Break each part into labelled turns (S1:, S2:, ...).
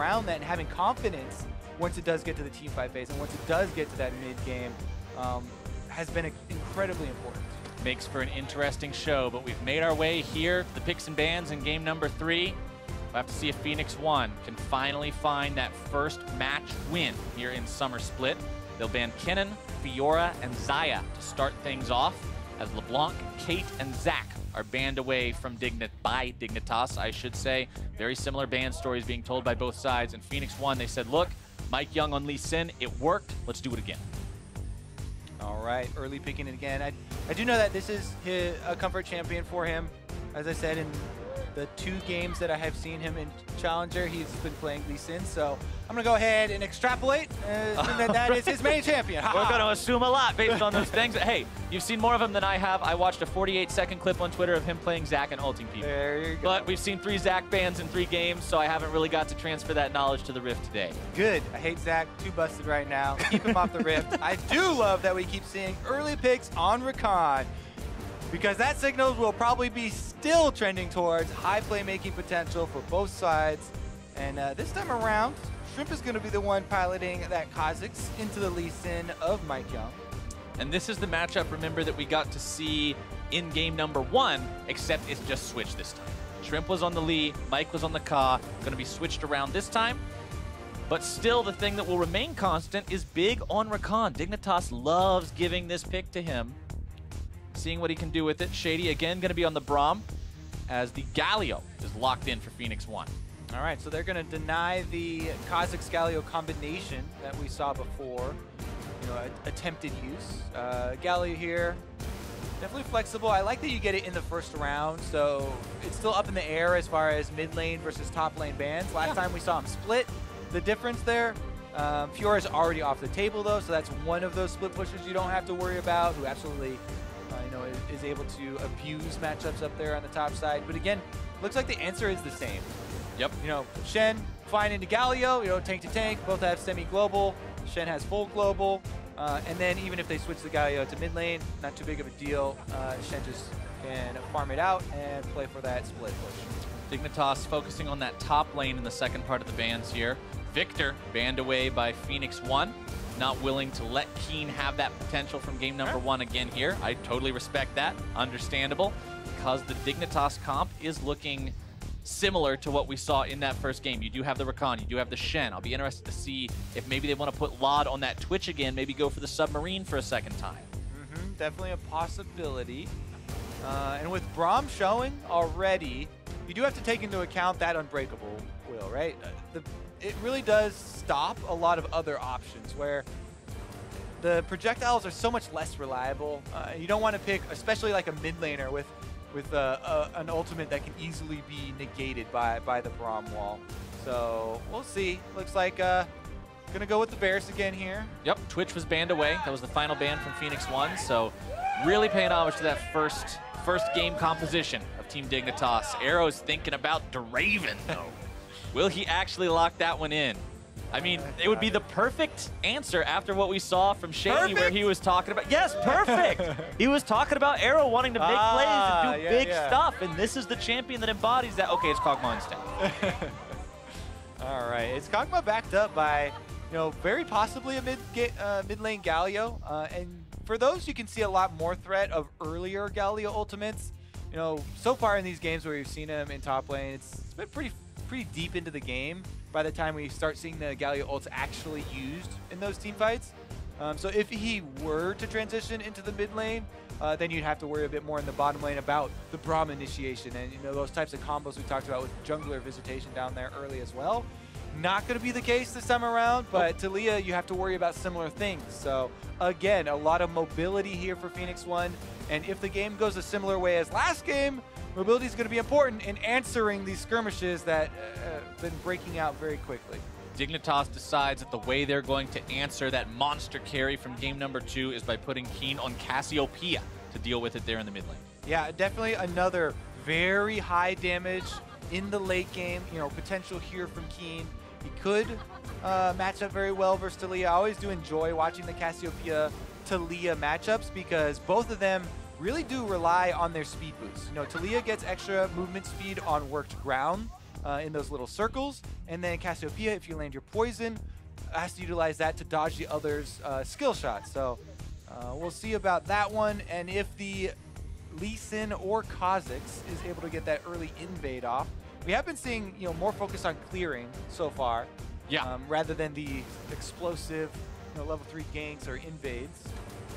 S1: around that and having confidence once it does get to the team fight phase and once it does get to that mid game has been incredibly important.
S2: Makes for an interesting show, but we've made our way here to the picks and bans in game number 3. We'll have to see if Phoenix1 can finally find that first match win here in Summer Split. They'll ban Kenan, Fiora, and Xayah to start things off, as LeBlanc, Kate, and Zach are banned away from by Dignitas, I should say. Very similar ban stories being told by both sides. And Phoenix1, they said, look, MikeYeaung on Lee Sin, it worked, let's do it again.
S1: All right, early picking it again. I do know that this is a comfort champion for him. As I said, in the 2 games that I have seen him in Challenger, he's been playing Lee Sin, so I'm going to go ahead and extrapolate that is his main champion.
S2: We're going to assume a lot based on those things. Hey, you've seen more of him than I have. I watched a 48-second clip on Twitter of him playing Zach and ulting people.
S1: There you go.
S2: But we've seen 3 Zach bans in 3 games, so I haven't really got to transfer that knowledge to the Rift today.
S1: Good. I hate Zach. Too busted right now. Keep him off the Rift. I do love that we keep seeing early picks on Rakan, because that signals will probably be still trending towards high playmaking potential for both sides. And this time around, Shrimp is going to be the one piloting that Kha'Zix into the Lee Sin of MikeYeaung.
S2: And this is the matchup, remember, that we got to see in game number 1, except it's just switched this time. Shrimp was on the Lee, Mike was on the Ka, going to be switched around this time. But still, the thing that will remain constant is big on Rakan. Dignitas loves giving this pick to him. Seeing what he can do with it. Shady again going to be on the Braum, as the Galio is locked in for Phoenix1.
S1: All right, so they're going to deny the Kha'Zix Galio combination that we saw before. You know, attempted use. Galio here, definitely flexible. I like that you get it in the first round, so it's still up in the air as far as mid lane versus top lane bans. Last time we saw him split. The difference there, Fiora's already off the table though, so that's one of those split pushers you don't have to worry about, who absolutely is able to abuse matchups up there on the top side. But again, looks like the answer is the same.
S2: Yep.
S1: You know, Shen fine into Galio, tank to tank, both have semi-global. Shen has full global. And then even if they switch the Galio to mid lane, not too big of a deal. Shen just can farm it out and play for that split push.
S2: Dignitas focusing on that top lane in the second part of the bans here. Victor banned away by Phoenix1. Not willing to let Keane have that potential from game number 1 again here. I totally respect that. Understandable. Because the Dignitas comp is looking similar to what we saw in that first game. You do have the Rakan, you do have the Shen. I'll be interested to see if maybe they want to put Lod on that Twitch again, maybe go for the Submarine for a second time.
S1: Definitely a possibility. And with Braum showing already, you do have to take into account that Unbreakable will, right? It really does stop a lot of other options where the projectiles are so much less reliable. You don't want to pick, especially like a mid laner with an ultimate that can easily be negated by the Braum wall. So we'll see. Looks like gonna go with the Varus again here.
S2: Yep, Twitch was banned away. That was the final ban from Phoenix1. So really paying homage to that first game composition of Team Dignitas. Arrow's thinking about Draven though. Will he actually lock that one in? I mean, it would be the perfect answer after what we saw from Shady, where he was talking about, yes, perfect. He was talking about Arrow wanting to make plays and do big stuff, and this is the champion that embodies that. Okay, it's Kog'Maw instead.
S1: All right, it's Kog'Maw backed up by, very possibly a mid lane Galio, and for those you can see a lot more threat of earlier Galio ultimates. So far in these games where you've seen him in top lane, it's been pretty deep into the game by the time we start seeing the Galio ults actually used in those team fights. So if he were to transition into the mid lane, then you'd have to worry a bit more in the bottom lane about the Braum initiation and those types of combos we talked about with jungler visitation down there early as well. Not going to be the case this time around, but Taliyah, you have to worry about similar things. So again, a lot of mobility here for Phoenix1, and if the game goes a similar way as last game, mobility is going to be important in answering these skirmishes that have been breaking out very quickly.
S2: Dignitas decides that the way they're going to answer that monster carry from game number 2 is by putting Keane on Cassiopeia to deal with it there in the mid lane.
S1: Yeah, definitely another very high damage in the late game, potential here from Keane. He could match up very well versus Taliyah. I always do enjoy watching the Cassiopeia-Taliyah matchups because both of them really do rely on their speed boosts. Taliyah gets extra movement speed on worked ground, in those little circles. And then Cassiopeia, if you land your poison, has to utilize that to dodge the other's skill shot. So we'll see about that one. And if the Lee Sin or Kha'Zix is able to get that early invade off, we have been seeing more focus on clearing so far, rather than the explosive level 3 ganks or invades.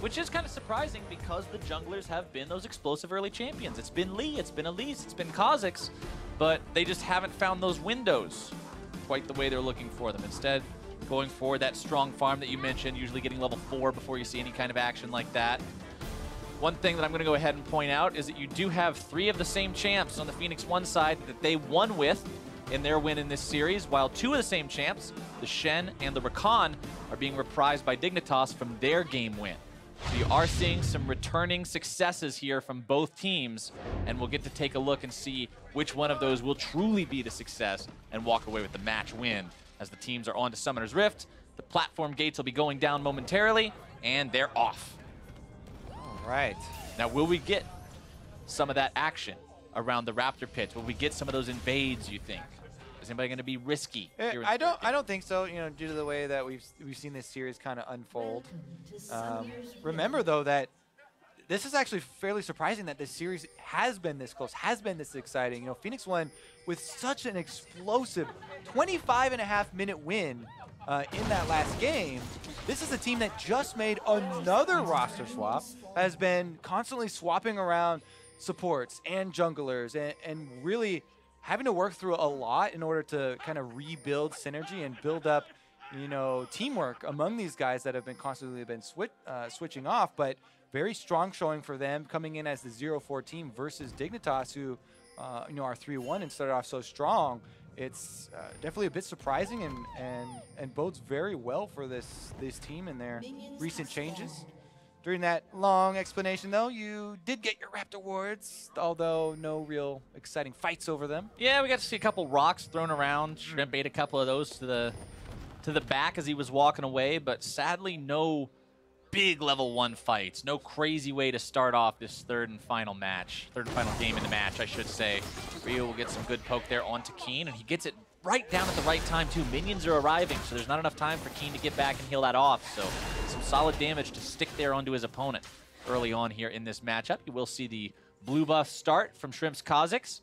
S2: Which is kind of surprising because the junglers have been those explosive early champions. It's been Lee, it's been Elise, it's been Kha'Zix, but they just haven't found those windows quite the way they're looking for them. Instead, going for that strong farm that you mentioned, usually getting level 4 before you see any kind of action like that. One thing that I'm going to go ahead and point out is that you do have 3 of the same champs on the Phoenix1 side that they won with in their win in this series, while 2 of the same champs, the Shen and the Rakan, are being reprised by Dignitas from their game win. So you are seeing some returning successes here from both teams, and we'll get to take a look and see which one of those will truly be the success and walk away with the match win. As the teams are on to Summoner's Rift, the platform gates will be going down momentarily, and they're off.
S1: All right.
S2: Now, will we get some of that action around the Raptor pits? Will we get some of those invades, you think? Is anybody going to be risky?
S1: I don't think so. Due to the way that we've seen this series kind of unfold. Remember though that this is actually fairly surprising that this series has been this close, has been this exciting. Phoenix1 with such an explosive 25.5-minute win in that last game. This is a team that just made another roster swap, has been constantly swapping around supports and junglers and really having to work through a lot in order to kind of rebuild synergy and build up, teamwork among these guys that have been constantly switching off. But very strong showing for them coming in as the 0-4 team versus Dignitas, who, are 3-1 and started off so strong. It's definitely a bit surprising and bodes very well for this team and their recent changes. During that long explanation, though, you did get your Raptor awards, although no real exciting fights over them.
S2: Yeah, we got to see a couple rocks thrown around. Shrimp ate a couple of those to the back as he was walking away, but sadly no big level 1 fights. No crazy way to start off this third and final game in the match, I should say. Ryu will get some good poke there onto Keane, and he gets it right down at the right time, too. Minions are arriving, so there's not enough time for Keane to get back and heal that off. So some solid damage to stick there onto his opponent early on here in this matchup. You will see the blue buff start from Shrimp's Kha'Zix,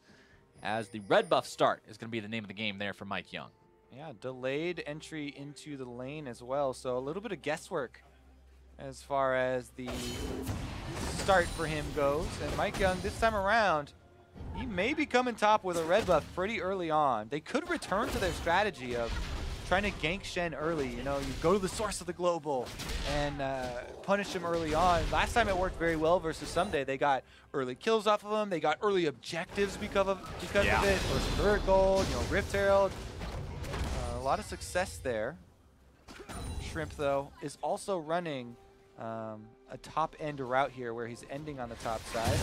S2: as the red buff start is going to be the name of the game there for MikeYeaung.
S1: Yeah, delayed entry into the lane as well, so a little bit of guesswork as far as the start for him goes. And MikeYeaung, this time around, he may be coming top with a red buff pretty early on. They could return to their strategy of trying to gank Shen early. You go to the source of the global and punish him early on. Last time it worked very well versus Ssumday. They got early kills off of him. They got early objectives because of it. First Spirit Gold, Rift Herald. A lot of success there. Shrimp, though, is also running a top-end route here where he's ending on the top side.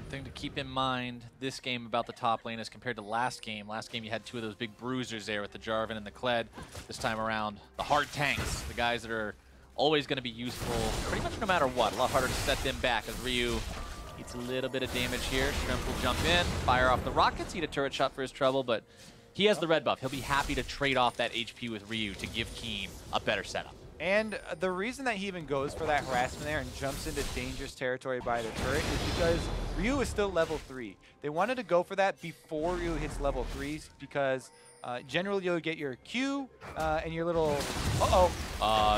S2: Thing to keep in mind this game about the top lane as compared to last game. Last game you had 2 of those big bruisers there with the Jarvan and the Kled. This time around, the hard tanks, the guys that are always going to be useful pretty much no matter what. A lot harder to set them back as Ryu eats a little bit of damage here. Shrimp will jump in, fire off the rockets, eat a turret shot for his trouble, but he has the red buff. He'll be happy to trade off that HP with Ryu to give Keane a better setup.
S1: And the reason that he even goes for that harassment there and jumps into dangerous territory by the turret is because Ryu is still level 3. They wanted to go for that before Ryu hits level 3s because generally you'll get your Q and your little...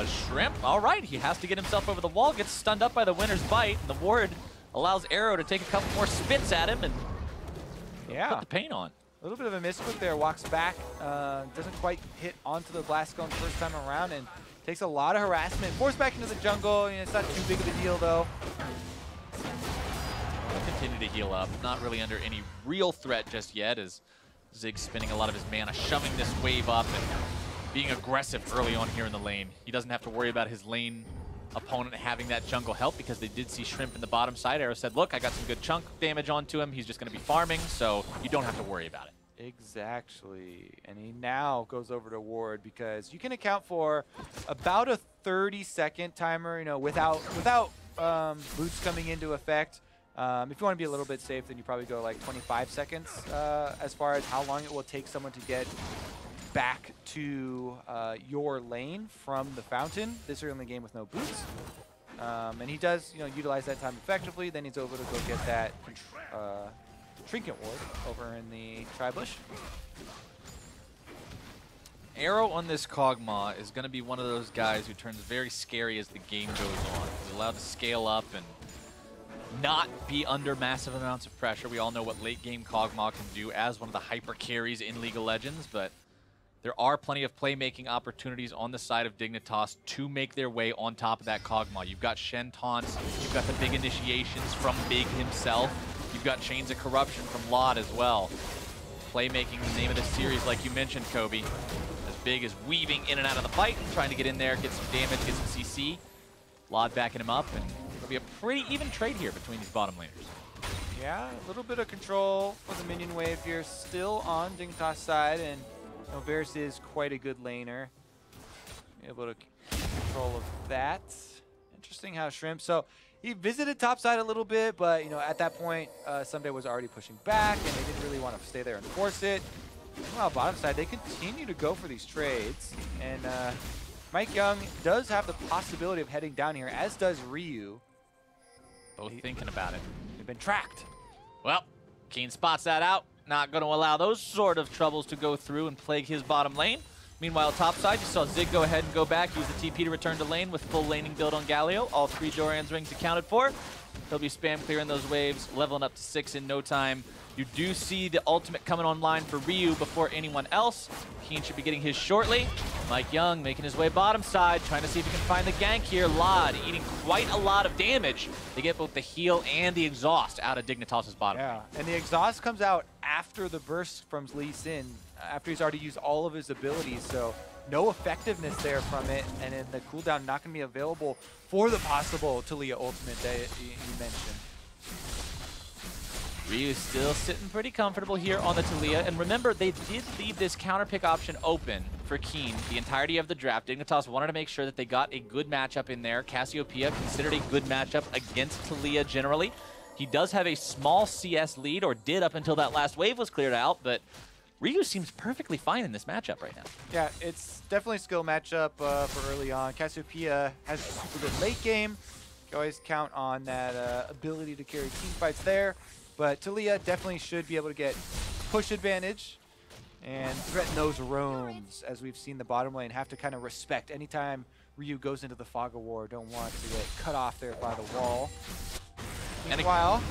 S2: Shrimp, all right. He has to get himself over the wall, gets stunned up by the winner's bite, and the ward allows Arrow to take a couple more spits at him and put the paint on.
S1: A little bit of a misclick there, walks back, doesn't quite hit onto the blast cone first time around, and takes a lot of harassment. Forced back into the jungle. It's not too big of a deal, though.
S2: He'll continue to heal up. Not really under any real threat just yet, as Zig's spending a lot of his mana, shoving this wave up and being aggressive early on here in the lane. He doesn't have to worry about his lane opponent having that jungle help because they did see Shrimp in the bottom side. Arrow said, look, I got some good chunk damage onto him. He's just going to be farming, so you don't have to worry about it.
S1: Exactly. And he now goes over to ward because you can account for about a 30-second timer, without boots coming into effect. If you want to be a little bit safe, then you probably go like 25 seconds as far as how long it will take someone to get back to your lane from the fountain this early in the game with no boots. And he does, utilize that time effectively. Then he's able to go get that trinket ward over in the tri-bush.
S2: Arrow on this Kog'Maw is going to be one of those guys who turns very scary as the game goes on. He's allowed to scale up and not be under massive amounts of pressure. We all know what late game Kog'Maw can do as one of the hyper carries in League of Legends, but there are plenty of playmaking opportunities on the side of Dignitas to make their way on top of that Kog'Maw. You've got Shen taunts, you've got the big initiations from Big himself, you've got Chains of Corruption from Lod as well. Playmaking, the name of the series, like you mentioned, Kobe. As Big is weaving in and out of the fight, trying to get in there, get some damage, get some CC. Lod backing him up, and it'll be a pretty even trade here between these bottom laners.
S1: Yeah, a little bit of control for the minion wave here, still on Dignitas' side, and Varus is quite a good laner. Able to keep control of that. Interesting how Shrimp. So he visited top side a little bit, but at that point, Ssumday was already pushing back, and they didn't really want to stay there and force it. Meanwhile, bottom side, they continue to go for these trades, and MikeYeaung does have the possibility of heading down here, as does Ryu.
S2: Both thinking about it.
S1: They've been tracked.
S2: Well, Keane spots that out. Not going to allow those sort of troubles to go through and plague his bottom lane. Meanwhile, topside, you saw Zig go ahead and go back, use the TP to return to lane with full laning build on Galio. All 3 Doran's rings accounted for. He'll be spam clearing those waves, leveling up to 6 in no time. You do see the ultimate coming online for Ryu before anyone else. Keane should be getting his shortly. MikeYeaung making his way bottom side, trying to see if he can find the gank here. Lod eating quite a lot of damage to get both the heal and the exhaust out of Dignitas' bottom.
S1: Yeah, and the exhaust comes out after the burst from Lee Sin, after he's already used all of his abilities, so no effectiveness there from it, and then the cooldown not going to be available for the possible Taliyah ultimate that you mentioned.
S2: Ryu still sitting pretty comfortable here on the Taliyah, and remember, they did leave this counter pick option open for Keane the entirety of the draft. Dignitas wanted to make sure that they got a good matchup in there. Cassiopeia considered a good matchup against Taliyah generally. He does have a small CS lead, or did up until that last wave was cleared out, but Ryu seems perfectly fine in this matchup right now.
S1: Yeah, it's definitely a skill matchup for early on. Cassiopeia has a super good late game. You always count on that ability to carry team fights there. But Taliyah definitely should be able to get push advantage and threaten those roams, as we've seen the bottom lane have to kind of respect. Anytime Ryu goes into the fog of war, don't want to get cut off there by the wall. Meanwhile,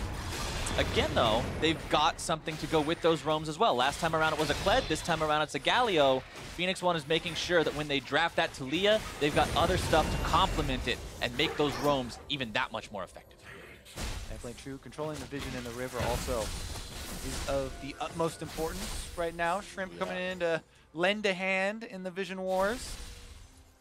S2: again though, they've got something to go with those roams as well. Last time around it was a Kled, this time around it's a Galio. Phoenix1 is making sure that when they draft that Taliyah, they've got other stuff to complement it and make those roams even that much more effective.
S1: Definitely true. Controlling the vision in the river also is of the utmost importance right now. Shrimp coming in to lend a hand in the vision wars.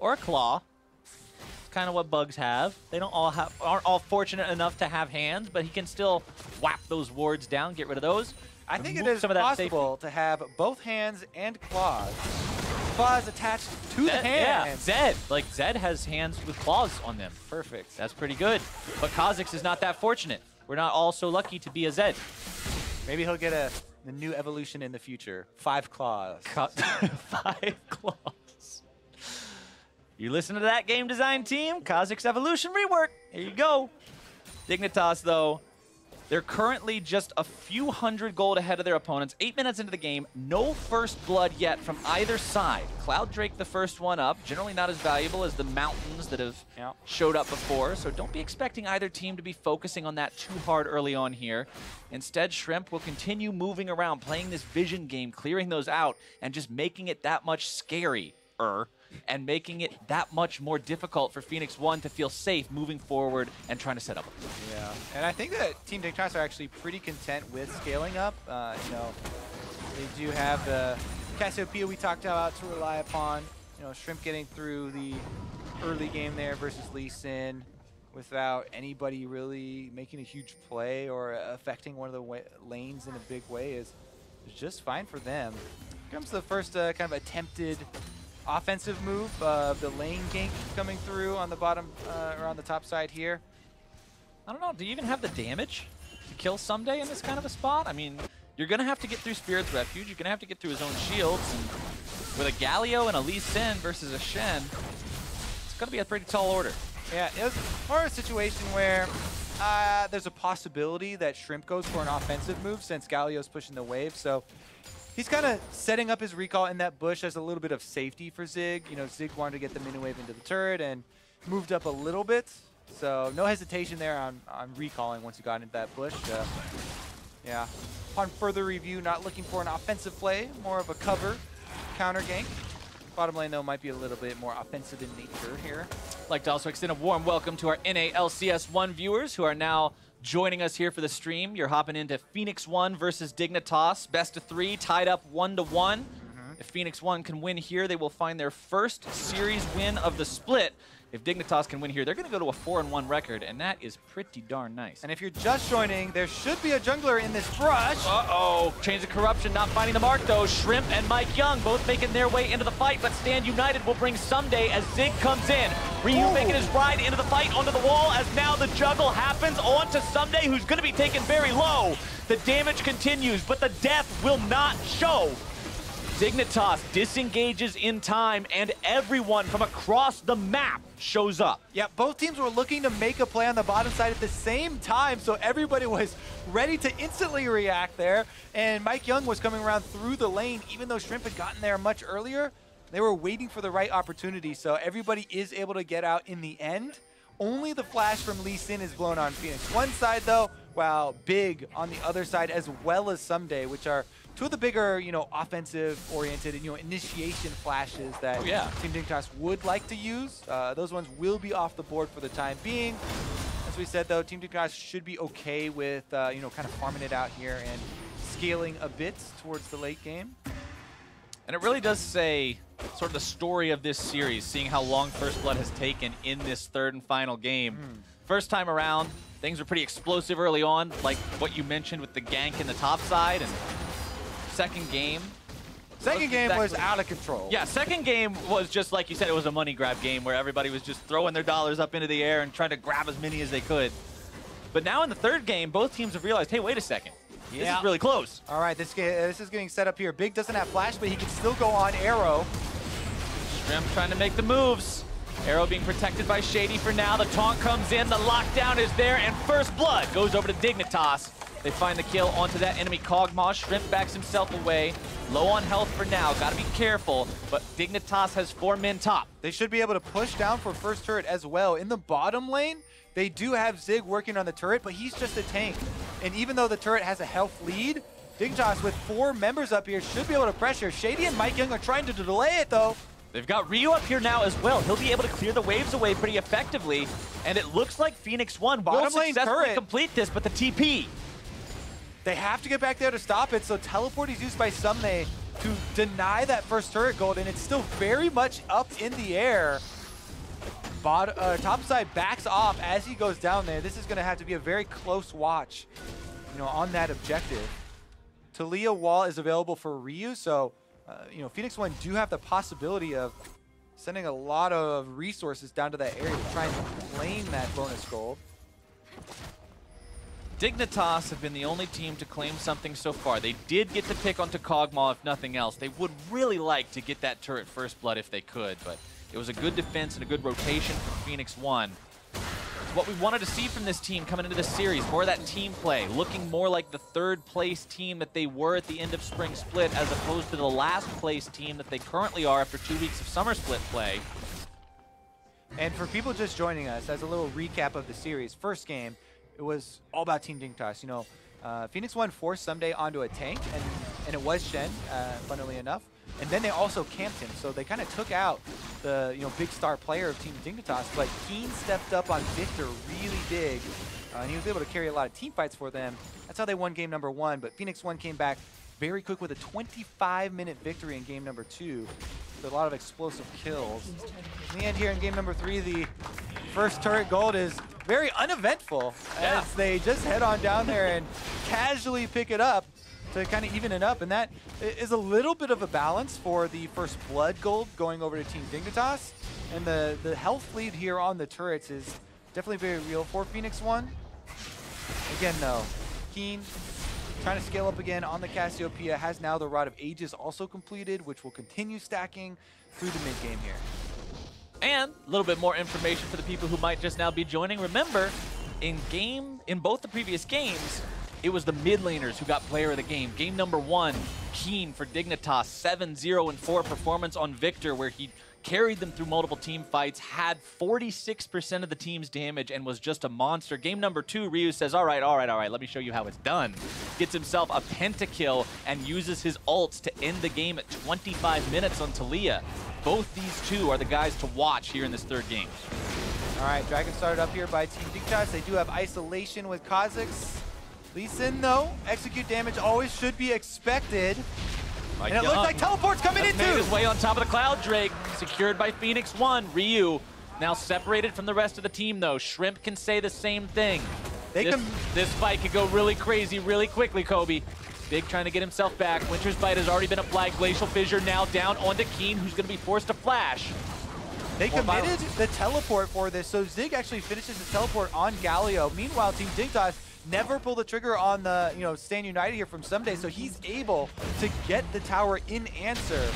S2: Or a claw. It's kind of what bugs have. They aren't all fortunate enough to have hands, but he can still whap those wards down, get rid of those.
S1: I think it is possible to have both hands and claws. Claws attached to the hands.
S2: Yeah, Zed. Like, Zed has hands with claws on them.
S1: Perfect.
S2: That's pretty good. But Kha'Zix is not that fortunate. We're not all so lucky to be a Zed.
S1: Maybe he'll get the new evolution in the future. 5 claws.
S2: 5 claws. You listen to that game design team? Kha'Zix evolution rework. There you go. Dignitas, though, they're currently just a few hundred gold ahead of their opponents. 8 minutes into the game, no first blood yet from either side. Cloud Drake the first one up, generally not as valuable as the mountains that have showed up before, so don't be expecting either team to be focusing on that too hard early on here. Instead, Shrimp will continue moving around, playing this vision game, clearing those out, and just making it that much scarier, and making it that much more difficult for Phoenix1 to feel safe moving forward and trying to set up.
S1: Yeah, and I think that Team Dignitas are actually pretty content with scaling up. They do have the Cassiopeia we talked about to rely upon. Shrimp getting through the early game there versus Lee Sin without anybody really making a huge play or affecting one of the lanes in a big way is just fine for them. Here comes the first kind of attempted offensive move, the lane gank coming through on the bottom or on the top side here.
S2: I don't know, do you even have the damage? to kill Ssumday in this kind of a spot. I mean, you're going to have to get through Spirit's Refuge. You're going to have to get through his own shields. And with a Galio and a Lee Sin versus a Shen, it's going to be a pretty tall order.
S1: Yeah, it was more a situation where there's a possibility that Shrimp goes for an offensive move since Galio's pushing the wave. So he's kind of setting up his recall in that bush as a little bit of safety for Zig. You know, Zig wanted to get the mini wave into the turret and moved up a little bit. So no hesitation there on recalling once he got into that bush. Yeah, upon further review, not looking for an offensive play, more of a cover, counter gank. Bottom lane, though, might be a little bit more offensive in nature here.
S2: I'd like to also extend a warm welcome to our NA LCS 1 viewers who are now joining us here for the stream. You're hopping into Phoenix1 versus Dignitas, best of 3, tied up 1-1. If Phoenix1 can win here, they will find their first series win of the split. If Dignitas can win here, they're going to go to a 4-1 record, and that is pretty darn nice.
S1: And if you're just joining, there should be a jungler in this brush.
S2: Uh-oh. Change of Corruption not finding the mark, though. Shrimp and MikeYeaung both making their way into the fight, but Stand United will bring Ssumday as Zig comes in. Ryu making his ride into the fight onto the wall as now the juggle happens onto Ssumday, who's going to be taken very low. The damage continues, but the death will not show. Dignitas disengages in time, and everyone from across the map shows up.
S1: Yeah, both teams were looking to make a play on the bottom side at the same time, so everybody was ready to instantly react there. And MikeYeaung was coming around through the lane, even though Shrimp had gotten there much earlier. They were waiting for the right opportunity, so everybody is able to get out in the end. Only the flash from Lee Sin is blown on Phoenix1 side, though, while Big on the other side, as well as Ssumday, which are two of the bigger, you know, offensive-oriented, you know, initiation flashes that Team Dignitas would like to use. Those ones will be off the board for the time being. As we said, though, Team Dignitas should be okay with, you know, kind of farming it out here and scaling a bit towards the late game.
S2: And it really does say sort of the story of this series, seeing how long First Blood has taken in this third and final game. First time around, things were pretty explosive early on, like what you mentioned with the gank in the top side, and second game
S1: was out of control.
S2: Yeah, second game was just like you said, it was a money grab game where everybody was just throwing their dollars up into the air and trying to grab as many as they could. But now in the third game, both teams have realized, hey, wait a second. This is really close.
S1: All right, this is getting set up here. Big doesn't have flash, but he can still go on Arrow.
S2: Shrimp trying to make the moves. Arrow being protected by Shady for now. The taunt comes in, the lockdown is there, and First Blood goes over to Dignitas. They find the kill onto that enemy Kog'Maw. Shrimp backs himself away. Low on health for now. Got to be careful, but Dignitas has 4 men top.
S1: They should be able to push down for first turret as well. In the bottom lane, they do have Zig working on the turret, but he's just a tank. And even though the turret has a health lead, Dignitas with 4 members up here should be able to pressure. Shady and MikeYeaung are trying to delay it, though.
S2: They've got Ryu up here now as well. He'll be able to clear the waves away pretty effectively. And it looks like Phoenix1 will successfully complete this, but the TP.
S1: They have to get back there to stop it, so teleport is used by Ssumday to deny that first turret gold, and it's still very much up in the air. Top side backs off as he goes down there. This is going to have to be a very close watch, you know, on that objective. Taliyah wall is available for Ryu, so you know, Phoenix1 do have the possibility of sending a lot of resources down to that area to try and claim that bonus gold.
S2: Dignitas have been the only team to claim something so far. They did get to pick onto Kog'Maw if nothing else. They would really like to get that turret First Blood if they could, but it was a good defense and a good rotation from Phoenix1. It's what we wanted to see from this team coming into this series. More of that team play, looking more like the third place team that they were at the end of Spring Split as opposed to the last place team that they currently are after 2 weeks of Summer Split play.
S1: And for people just joining us, as a little recap of the series, first game, it was all about Team Dignitas. You know, Phoenix1 forced Ssumday onto a tank, and it was Shen, funnily enough. And then they also camped him, so they kind of took out the big star player of Team Dignitas. But Keane stepped up on Victor really big, and he was able to carry a lot of team fights for them. That's how they won game number 1. But Phoenix1 came back very quick with a 25-minute victory in game number 2 with a lot of explosive kills. In the end here in game number 3, the first turret gold is very uneventful as they just head on down there and casually pick it up to kind of even it up. And that is a little bit of a balance for the First Blood gold going over to Team Dignitas. And the health lead here on the turrets is definitely very real for Phoenix1. Again, though, Keane trying to scale up again on the Cassiopeia, has now the Rod of Ages also completed, which will continue stacking through the mid game here.
S2: And a little bit more information for the people who might just now be joining. Remember, in both the previous games, it was the mid laners who got player of the game. Game number 1, Keane for Dignitas, 7-0-4 performance on Victor, where he carried them through multiple team fights, had 46% of the team's damage, and was just a monster. Game number 2, Ryu says, all right, let me show you how it's done. Gets himself a pentakill and uses his ults to end the game at 25 minutes on Taliyah. Both these two are the guys to watch here in this third game.
S1: All right, Dragon started up here by Team Dignitas. They do have isolation with Kha'Zix. Lee Sin, though, execute damage always should be expected. And it looks like teleport's coming in too.
S2: Made his way on top of the Cloud Drake, secured by Phoenix1. Ryu now separated from the rest of the team, though. Shrimp can say the same thing. This fight could go really crazy really quickly, Kobe. Big trying to get himself back. Winter's Bite has already been applied. Glacial Fissure now down onto Keane, who's going to be forced to flash.
S1: They committed the teleport for this, so Zig actually finishes the teleport on Galio. Meanwhile, Team Dignitas never pulled the trigger on the, Stand United here from Ssumday, so he's able to get the tower in answer,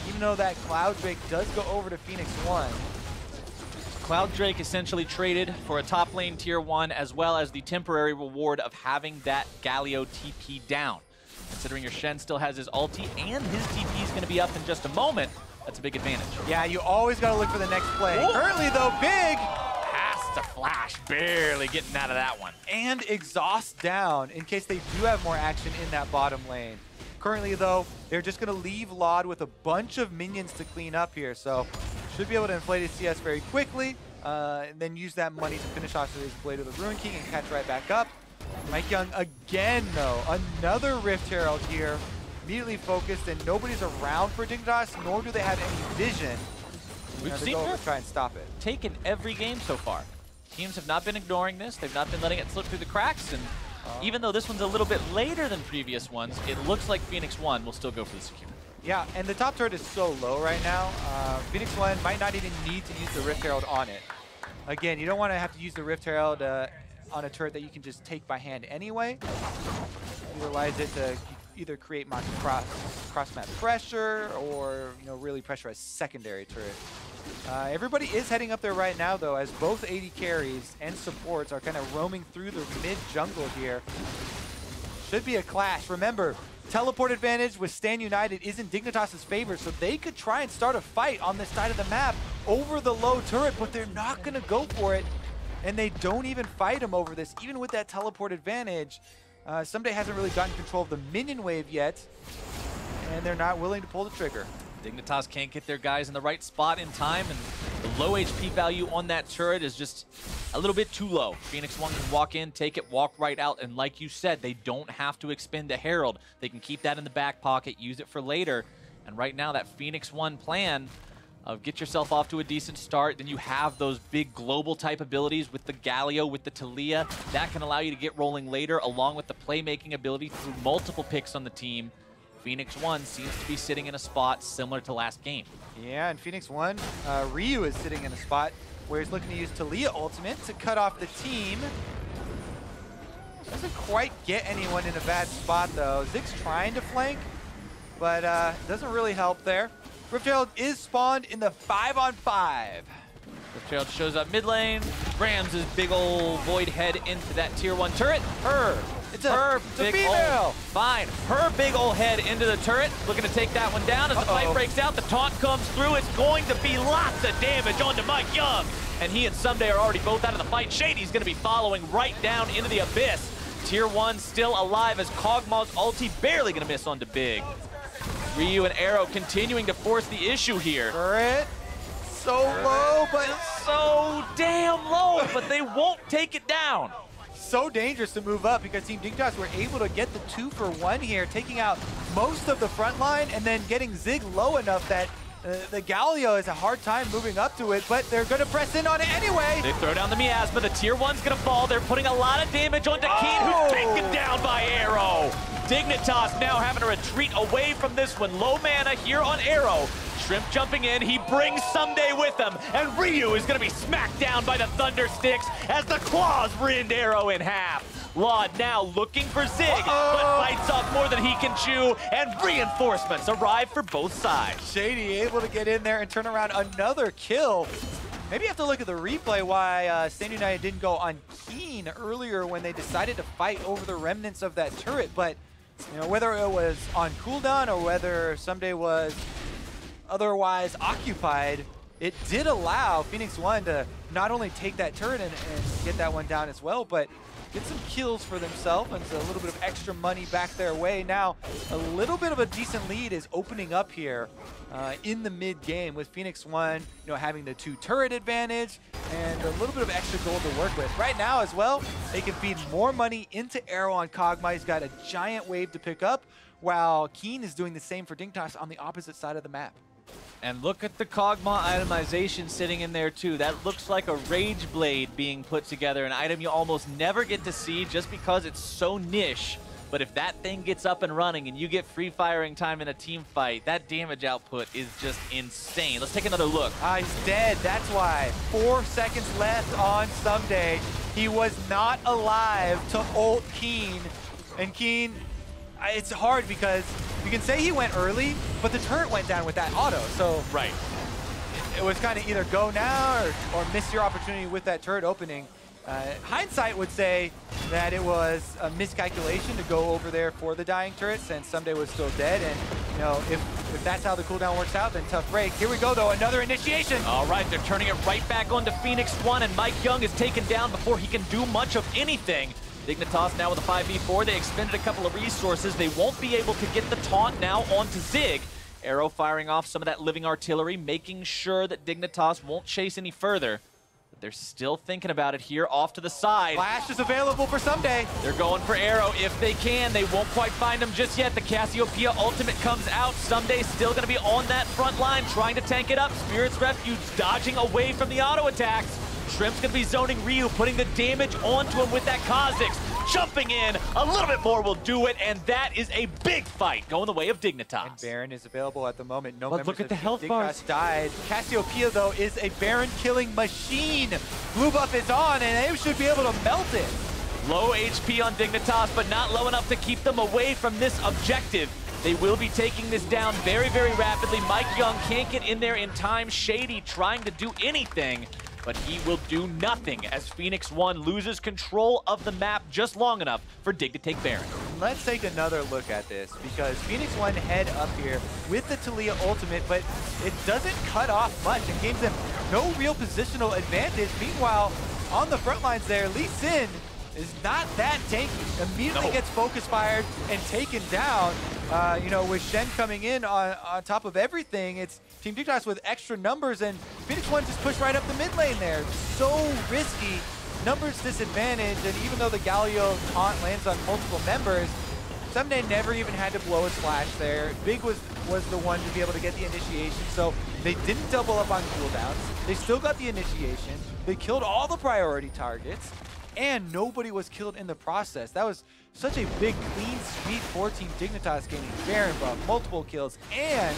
S1: even though that Cloud Drake does go over to Phoenix1.
S2: Cloud Drake essentially traded for a top lane tier 1, as well as the temporary reward of having that Galio TP down. Considering your Shen still has his ulti and his TP is going to be up in just a moment, that's a big advantage.
S1: Yeah, you always got to look for the next play. Ooh. Currently, though, Big
S2: has to flash, barely getting out of that one.
S1: And exhaust down in case they do have more action in that bottom lane. Currently, though, they're just going to leave Laud with a bunch of minions to clean up here, so should be able to inflate his CS very quickly, and then use that money to finish off his Blade of the Ruin King and catch right back up. MikeYeaung again, though, another Rift Herald here, immediately focused, and nobody's around for Dignitas, nor do they have any vision.
S2: We've seen her
S1: try and stop it.
S2: Taken every game so far. Teams have not been ignoring this. They've not been letting it slip through the cracks, and even though this one's a little bit later than previous ones, it looks like Phoenix1 will still go for the secure.
S1: Yeah, and the top turret is so low right now. Phoenix1 might not even need to use the Rift Herald on it. Again, you don't want to have to use the Rift Herald on a turret that you can just take by hand anyway. Utilize it to either create cross-map pressure or really pressure a secondary turret. Everybody is heading up there right now, though, as both AD carries and supports are kind of roaming through the mid-jungle here. Should be a clash. Remember, teleport advantage with Stand United is in Dignitas' favor, so they could try and start a fight on this side of the map over the low turret, but they're not going to go for it, and they don't even fight him over this, even with that teleport advantage. Ssumday hasn't really gotten control of the minion wave yet, and they're not willing to pull the trigger.
S2: Dignitas can't get their guys in the right spot in time, and the low HP value on that turret is just a little bit too low. Phoenix1 can walk in, take it, walk right out, and like you said, they don't have to expend a Herald. They can keep that in the back pocket, use it for later, and right now that Phoenix1 plan of get yourself off to a decent start, then you have those big global type abilities with the Galio, with the Taliyah. That can allow you to get rolling later, along with the playmaking ability through multiple picks on the team. Phoenix1 seems to be sitting in a spot similar to last game.
S1: Yeah, and Phoenix1, Ryu is sitting in a spot where he's looking to use Taliyah ultimate to cut off the team. Doesn't quite get anyone in a bad spot, though. Zig's trying to flank, but doesn't really help there. Rift Herald is spawned in the 5-on-5.
S2: Rift Herald shows up mid lane, rams his big old void head into that tier 1 turret. It's a female. Fine. Her big old head into the turret, looking to take that one down. As the fight breaks out, the taunt comes through. It's going to be lots of damage onto MikeYeaung. And he and Ssumday are already both out of the fight. Shady's going to be following right down into the abyss. Tier 1 still alive as Kog'Maw's ulti barely going to miss onto Big. Ryu and Arrow continuing to force the issue here.
S1: Turret. So low, but
S2: so damn low, but they won't take it down.
S1: So dangerous to move up because Team Dignitas were able to get the 2-for-1 here, taking out most of the front line and then getting Zig low enough that the Galio has a hard time moving up to it, but they're going to press in on it anyway.
S2: They throw down the miasma. The tier 1's going to fall. They're putting a lot of damage onto Keane, who's taken down by Arrow. Dignitas now having to retreat away from this one. Low mana here on Arrow. Shrimp jumping in, he brings Ssumday with him, and Ryu is going to be smacked down by the Thunder Sticks as the claws rend Arrow in half. Laud now looking for Zig, but bites off more than he can chew, and reinforcements arrive for both sides.
S1: Shady able to get in there and turn around another kill. Maybe you have to look at the replay why Stand United didn't go on Keane earlier when they decided to fight over the remnants of that turret, but you know, whether it was on cooldown or whether Ssumday was otherwise occupied, it did allow Phoenix1 to not only take that turret and get that one down as well, but get some kills for themselves and a little bit of extra money back their way. Now, a little bit of a decent lead is opening up here in the mid game with Phoenix1, having the 2 turret advantage and a little bit of extra gold to work with. Right now as well, they can feed more money into Arrow on Kog'Maw. He's got a giant wave to pick up, while Keane is doing the same for Dignitas on the opposite side of the map.
S2: And look at the Kog'Maw itemization sitting in there too. That looks like a Rage Blade being put together, an item you almost never get to see just because it's so niche. But if that thing gets up and running and you get free firing time in a team fight, that damage output is just insane. Let's take another look.
S1: He's dead, that's why. 4 seconds left on Ssumday. He was not alive to ult Keane. And Keane, it's hard because you can say he went early, but the turret went down with that auto. So
S2: right,
S1: it was kind of either go now or miss your opportunity with that turret opening. Hindsight would say that it was a miscalculation to go over there for the dying turret since Ssumday was still dead. And if that's how the cooldown works out, then tough break. Here we go though, another initiation.
S2: All right, they're turning it right back onto Phoenix1, and MikeYeaung is taken down before he can do much of anything. Dignitas now with a 5v4. They expended a couple of resources. They won't be able to get the taunt now onto Zig. Arrow firing off some of that living artillery, making sure that Dignitas won't chase any further. But they're still thinking about it here off to the side.
S1: Flash is available for Ssumday.
S2: They're going for Arrow if they can. They won't quite find him just yet. The Cassiopeia ultimate comes out. Ssumday's still going to be on that front line, trying to tank it up. Spirit's Refuge dodging away from the auto attacks. Shrimp's gonna be zoning Ryu, putting the damage onto him with that Kha'Zix. Jumping in, a little bit more will do it, and that is a big fight going the way of Dignitas.
S1: And Baron is available at the moment. No
S2: but
S1: members
S2: look at
S1: of
S2: the health
S1: Dignitas
S2: bars.
S1: died. Cassiopeia, though, is a Baron killing machine. Blue buff is on, and they should be able to melt it.
S2: Low HP on Dignitas, but not low enough to keep them away from this objective. They will be taking this down very, very rapidly. MikeYeaung can't get in there in time. Shady trying to do anything, but he will do nothing as Phoenix1 loses control of the map just long enough for Dig to take Baron.
S1: Let's take another look at this, because Phoenix1 head up here with the Taliyah ultimate, but it doesn't cut off much and gives them no real positional advantage. Meanwhile, on the front lines there, Lee Sin is not that tanky. Immediately gets focus fired and taken down. With Shen coming in on top of everything, it's Team Dignitas with extra numbers, and Phoenix1 just pushed right up the mid lane there. So risky, numbers disadvantage, and even though the Galio taunt lands on multiple members, Ssumday never even had to blow his flash there. Big was the one to be able to get the initiation, so they didn't double up on cooldowns. They still got the initiation. They killed all the priority targets, and nobody was killed in the process. That was such a big, clean sweep for Team Dignitas, gaining Baron buff, multiple kills, and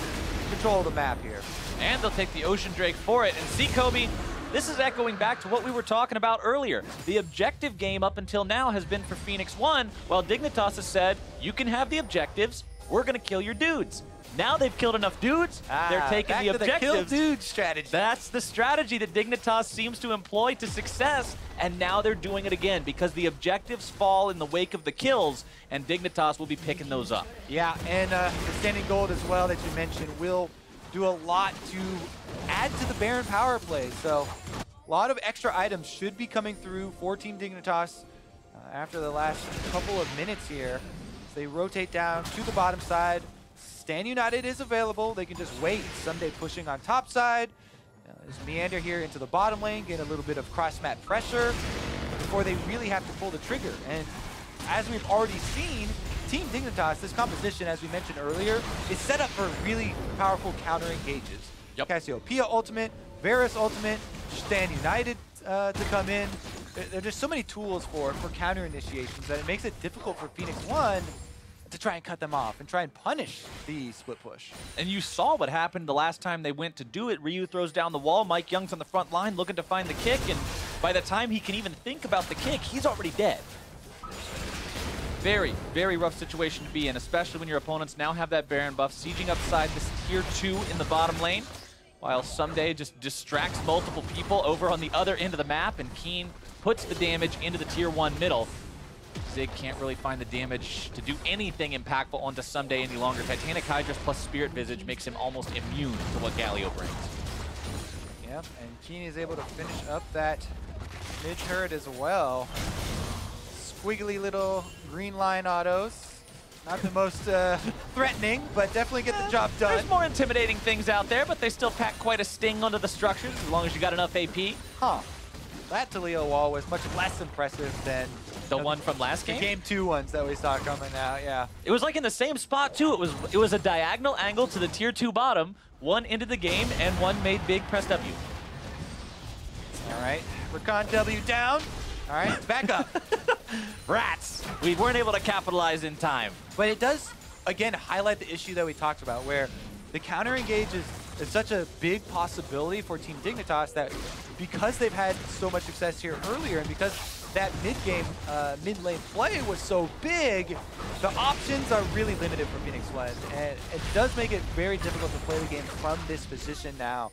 S1: control of the map here.
S2: And they'll take the Ocean Drake for it. And see, Kobe, this is echoing back to what we were talking about earlier. The objective game up until now has been for Phoenix1, while Dignitas has said, you can have the objectives, we're going to kill your dudes. Now they've killed enough dudes, they're taking the objectives.
S1: Kill dude strategy.
S2: That's the strategy that Dignitas seems to employ to success, and now they're doing it again because the objectives fall in the wake of the kills, and Dignitas will be picking those up.
S1: Yeah, and the standing gold as well that you mentioned will do a lot to add to the Baron power play. So a lot of extra items should be coming through for Team Dignitas after the last couple of minutes here. So they rotate down to the bottom side. Stand United is available. They can just wait. Ssumday pushing on top side. Just meander here into the bottom lane, get a little bit of cross-map pressure before they really have to pull the trigger. And as we've already seen, Team Dignitas, this composition, as we mentioned earlier, is set up for really powerful counter engages.
S2: Yep.
S1: Cassiopeia ultimate, Varus ultimate, Stand United to come in. There are just so many tools for counter initiations that it makes it difficult for Phoenix1 to try and cut them off and try and punish the split push.
S2: And you saw what happened the last time they went to do it. Ryu throws down the wall, MikeYeaung's on the front line looking to find the kick, and by the time he can even think about the kick, he's already dead. Very, very rough situation to be in, especially when your opponents now have that Baron buff, sieging upside this tier 2 in the bottom lane, while Ssumday just distracts multiple people over on the other end of the map, and Keane puts the damage into the tier 1 middle. Zig can't really find the damage to do anything impactful onto Ssumday any longer. Titanic Hydras plus Spirit Visage makes him almost immune to what Galio brings.
S1: Yep, and Keane is able to finish up that mid turret as well. Squiggly little green line autos. Not the most threatening, but definitely get the job done.
S2: There's more intimidating things out there, but they still pack quite a sting onto the structures as long as you got enough AP.
S1: Huh. That Taliyah wall was much less impressive than
S2: the one from last game?
S1: The game 2 ones that we saw coming out, yeah.
S2: It was like in the same spot too. It was a diagonal angle to the tier 2 bottom, one into the game, and one made big press W.
S1: All right, Rakan W down. All right, back up.
S2: Rats. We weren't able to capitalize in time.
S1: But it does, again, highlight the issue that we talked about, where the counter engage is such a big possibility for Team Dignitas that because they've had so much success here earlier, and because that mid-game, mid-lane play was so big, the options are really limited for Phoenix1. And it does make it very difficult to play the game from this position now,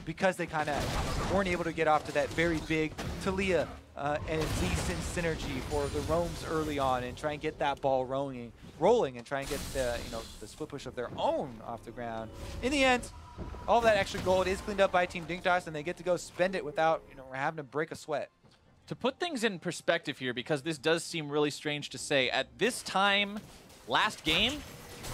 S1: because they kind of weren't able to get off to that very big Taliyah and Lee Sin synergy for the roams early on, and try and get that ball rolling and try and get the the split push of their own off the ground. In the end, all of that extra gold is cleaned up by Team Dignitas, and they get to go spend it without having to break a sweat.
S2: To put things in perspective here, because this does seem really strange to say, at this time last game,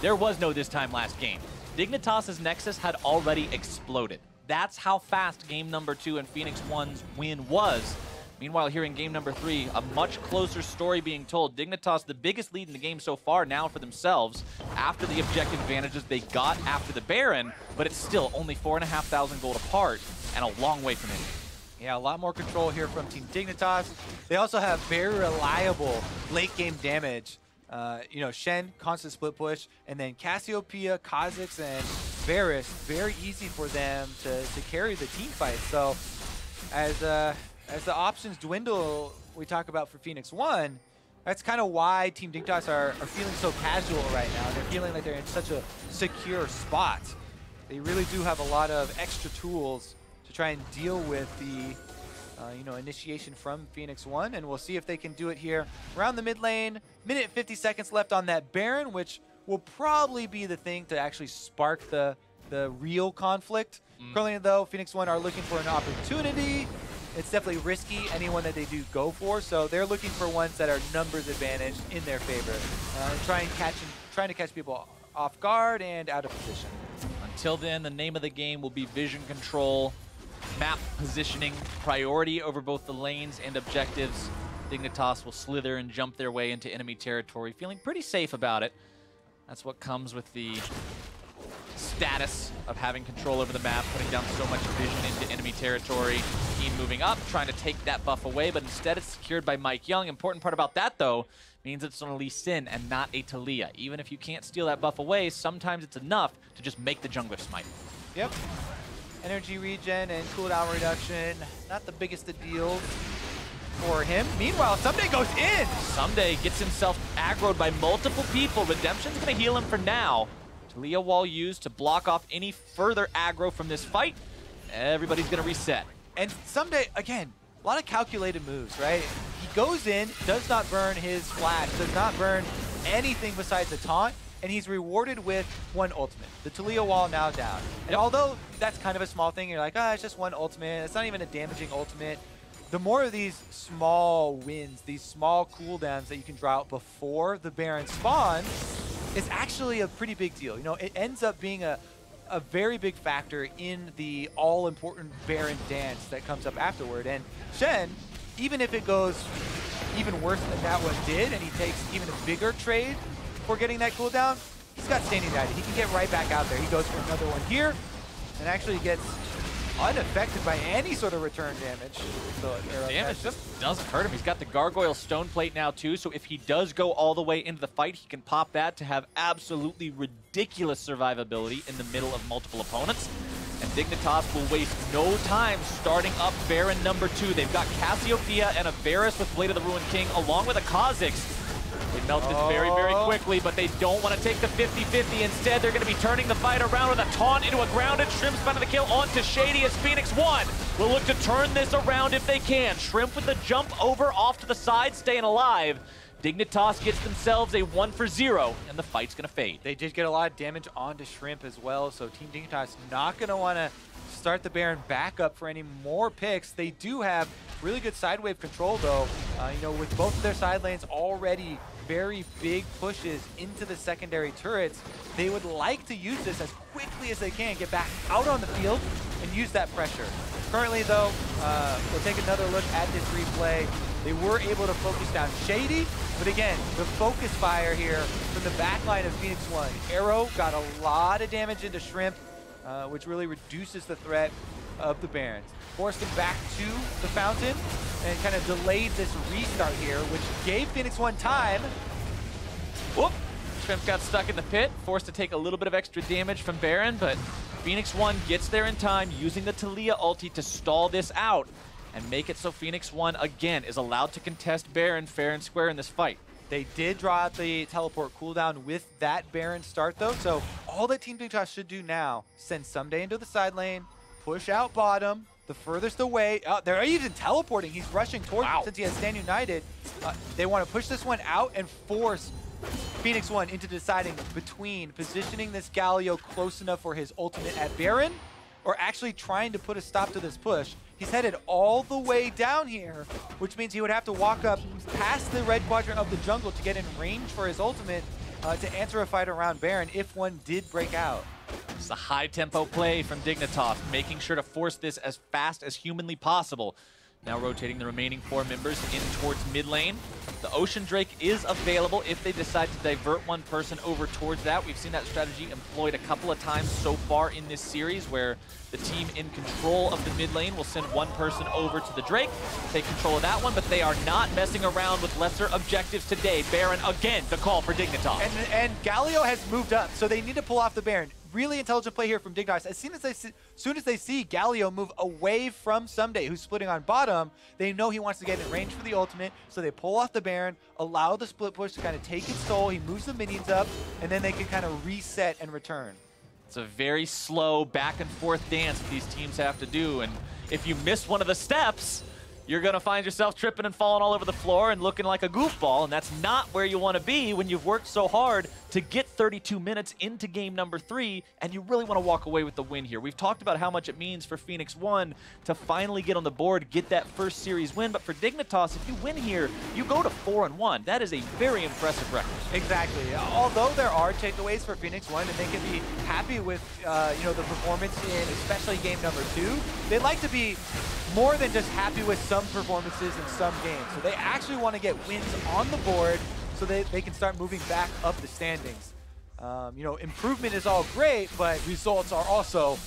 S2: there was no this time last game. Dignitas' Nexus had already exploded. That's how fast game number 2 and Phoenix1's win was. Meanwhile, here in game number 3, a much closer story being told. Dignitas, the biggest lead in the game so far now for themselves, after the objective advantages they got after the Baron, but it's still only 4,500 gold apart, and a long way from it.
S1: Yeah, a lot more control here from Team Dignitas. They also have very reliable late-game damage. Shen, constant split push, and then Cassiopeia, Kha'Zix, and Varus, very easy for them to carry the team fight. So as the options dwindle, we talk about for Phoenix1, that's kind of why Team Dignitas are feeling so casual right now. They're feeling like they're in such a secure spot. They really do have a lot of extra tools to try and deal with the initiation from Phoenix1, and we'll see if they can do it here around the mid lane. Minute 50 seconds left on that Baron, which will probably be the thing to actually spark the real conflict. Currently, though, Phoenix1 are looking for an opportunity. It's definitely risky, anyone that they do go for, so they're looking for ones that are numbers advantage in their favor, and trying to catch people off guard and out of position.
S2: Until then, the name of the game will be vision control, map positioning, priority over both the lanes and objectives. Dignitas will slither and jump their way into enemy territory, feeling pretty safe about it. That's what comes with the status of having control over the map, putting down so much vision into enemy territory. Keane moving up, trying to take that buff away, but instead it's secured by MikeYeaung. Important part about that, though, means it's on a Lee Sin and not a Taliyah. Even if you can't steal that buff away, sometimes it's enough to just make the jungler smite.
S1: Yep. Energy regen and cooldown reduction, not the biggest of deals for him. Meanwhile, Ssumday goes in!
S2: Ssumday gets himself aggroed by multiple people. Redemption's gonna heal him for now. Taliyah wall used to block off any further aggro from this fight. Everybody's gonna reset.
S1: And Ssumday, again, a lot of calculated moves, right? He goes in, does not burn his flash, does not burn anything besides the taunt, and he's rewarded with one ultimate. The Taliyah wall now down. And although that's kind of a small thing, you're like, it's just one ultimate, it's not even a damaging ultimate. The more of these small wins, these small cooldowns that you can draw out before the Baron spawns, is actually a pretty big deal. It ends up being a very big factor in the all-important Baron dance that comes up afterward. And Shen, even if it goes even worse than that one did, and he takes even a bigger trade for getting that cooldown, he's got standing daddy. He can get right back out there. He goes for another one here, and actually gets unaffected by any sort of return damage. So
S2: damage just doesn't hurt him. He's got the Gargoyle Stone Plate now too, so if he does go all the way into the fight, he can pop that to have absolutely ridiculous survivability in the middle of multiple opponents. And Dignitas will waste no time starting up Baron number 2. They've got Cassiopeia and a Varus with Blade of the Ruined King, along with a Kha'Zix. They melt this very, very quickly, but they don't want to take the 50-50. Instead, they're going to be turning the fight around with a taunt into a grounded. Shrimp's found the kill onto Shady as Phoenix1 will look to turn this around if they can. Shrimp with the jump over off to the side, staying alive. Dignitas gets themselves a 1-for-0, and the fight's going to fade.
S1: They did get a lot of damage onto Shrimp as well, so Team Dignitas not going to want to start the Baron back up for any more picks. They do have really good side wave control, though. You know, with both of their side lanes already very big pushes into the secondary turrets, they would like to use this as quickly as they can, get back out on the field, and use that pressure. Currently, though, we'll take another look at this replay. They were able to focus down Shady, but again, the focus fire here from the back line of Phoenix1. Arrow got a lot of damage into Shrimp, which really reduces the threat of the Barons. Forced him back to the fountain and kind of delayed this restart here, which gave Phoenix1 time.
S2: Whoop! Shrimp got stuck in the pit, forced to take a little bit of extra damage from Baron, but Phoenix1 gets there in time, using the Taliyah ulti to stall this out and make it so Phoenix1 again is allowed to contest Baron fair and square in this fight.
S1: They did draw out the teleport cooldown with that Baron start, though, so all that Team Dignitas should do now, send Ssumday into the side lane, push out bottom, the furthest away. They're even teleporting. He's rushing towards him since he has Stand United. They want to push this one out and force Phoenix1 into deciding between positioning this Galio close enough for his ultimate at Baron or actually trying to put a stop to this push. He's headed all the way down here, which means he would have to walk up past the red quadrant of the jungle to get in range for his ultimate to answer a fight around Baron if one did break out.
S2: It's a high-tempo play from Dignitas, making sure to force this as fast as humanly possible. Now rotating the remaining 4 members in towards mid lane. The Ocean Drake is available if they decide to divert one person over towards that. We've seen that strategy employed a couple of times so far in this series, where the team in control of the mid lane will send one person over to the Drake, take control of that one, but they are not messing around with lesser objectives today. Baron again, the call for Dignitas.
S1: And Galio has moved up, so they need to pull off the Baron. Really intelligent play here from Dignitas. As soon as they see Galio move away from Ssumday, who's splitting on bottom, they know he wants to get in range for the ultimate, so they pull off the Baron, allow the split push to kind of take its toll. He moves the minions up, and then they can kind of reset and return.
S2: It's a very slow back and forth dance that these teams have to do, and if you miss one of the steps, you're going to find yourself tripping and falling all over the floor and looking like a goofball, and that's not where you want to be when you've worked so hard to get 32 minutes into game number 3, and you really want to walk away with the win here. We've talked about how much it means for Phoenix1 to finally get on the board, get that first series win, but for Dignitas, if you win here, you go to 4-1. That is a very impressive record.
S1: Exactly. Although there are takeaways for Phoenix1, and they can be happy with you know, the performance in especially game number 2, they'd like to be more than just happy with some performances in some games. So they actually want to get wins on the board so they can start moving back up the standings. You know, improvement is all great, but results are also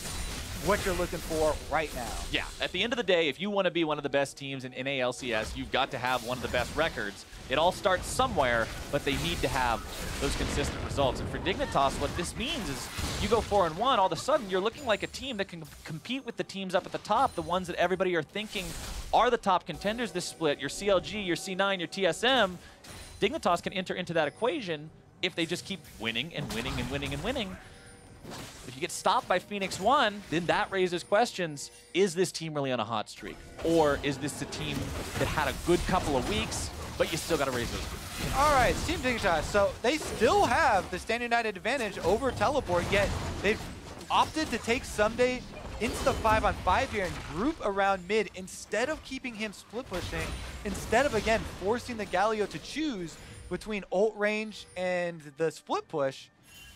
S1: what you're looking for right now.
S2: Yeah, at the end of the day, if you want to be one of the best teams in NA LCS, you've got to have one of the best records. It all starts somewhere, but they need to have those consistent results. And for Dignitas, what this means is you go 4-1, all of a sudden you're looking like a team that can compete with the teams up at the top, the ones that everybody are thinking are the top contenders this split, your CLG, your C9, your TSM. Dignitas can enter into that equation if they just keep winning and winning and winning and winning. If you get stopped by Phoenix1, then that raises questions. Is this team really on a hot streak? Or is this a team that had a good couple of weeks, but you still got to raise those questions?
S1: All right, Team Dignitas. So they still have the Stand United advantage over Teleport, yet they've opted to take Ssumday into the 5-on-5 here and group around mid instead of keeping him split pushing, instead of, again, forcing the Galio to choose between ult range and the split push.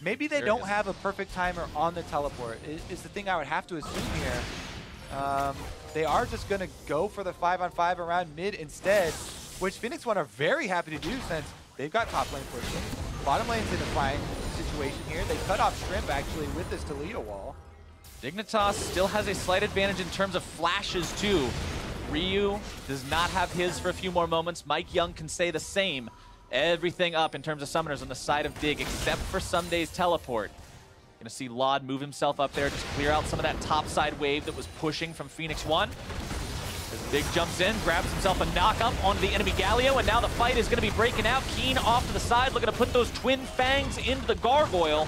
S1: Maybe they don't have a perfect timer on the teleport, is the thing I would have to assume here. They are just going to go for the 5-on-5 around mid instead, which Phoenix1 are very happy to do since they've got top lane pushing. Bottom lane's in a fine situation here. They cut off Shrimp, actually, with this Taliyah wall.
S2: Dignitas still has a slight advantage in terms of flashes, too. Ryu does not have his for a few more moments. MikeYeaung can say the same. Everything up in terms of summoners on the side of Dig, except for Ssumday's teleport. Gonna see Lod move himself up there, just clear out some of that top side wave that was pushing from Phoenix1. Big jumps in, grabs himself a knock-up onto the enemy Galio, and now the fight is going to be breaking out. Keane off to the side, looking to put those twin fangs into the gargoyle.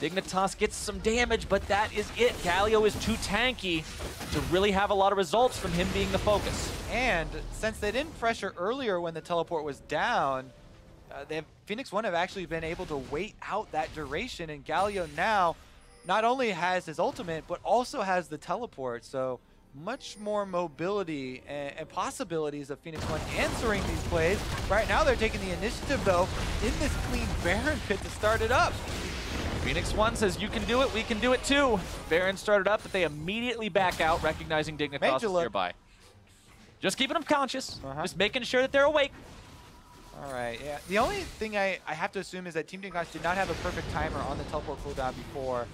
S2: Dignitas gets some damage, but that is it. Galio is too tanky to really have a lot of results from him being the focus.
S1: And since they didn't pressure earlier when the teleport was down, Phoenix1 have actually been able to wait out that duration, and Galio now not only has his ultimate, but also has the teleport, so much more mobility and possibilities of Phoenix1 answering these plays. Right now they're taking the initiative, though, in this clean Baron pit to start it up.
S2: Phoenix1 says, you can do it, we can do it too. Baron started up, but they immediately back out, recognizing Dignitas is nearby. Just keeping them conscious, just making sure that they're awake.
S1: All right, yeah. The only thing I have to assume is that Team Dignitas did not have a perfect timer on the teleport cooldown before,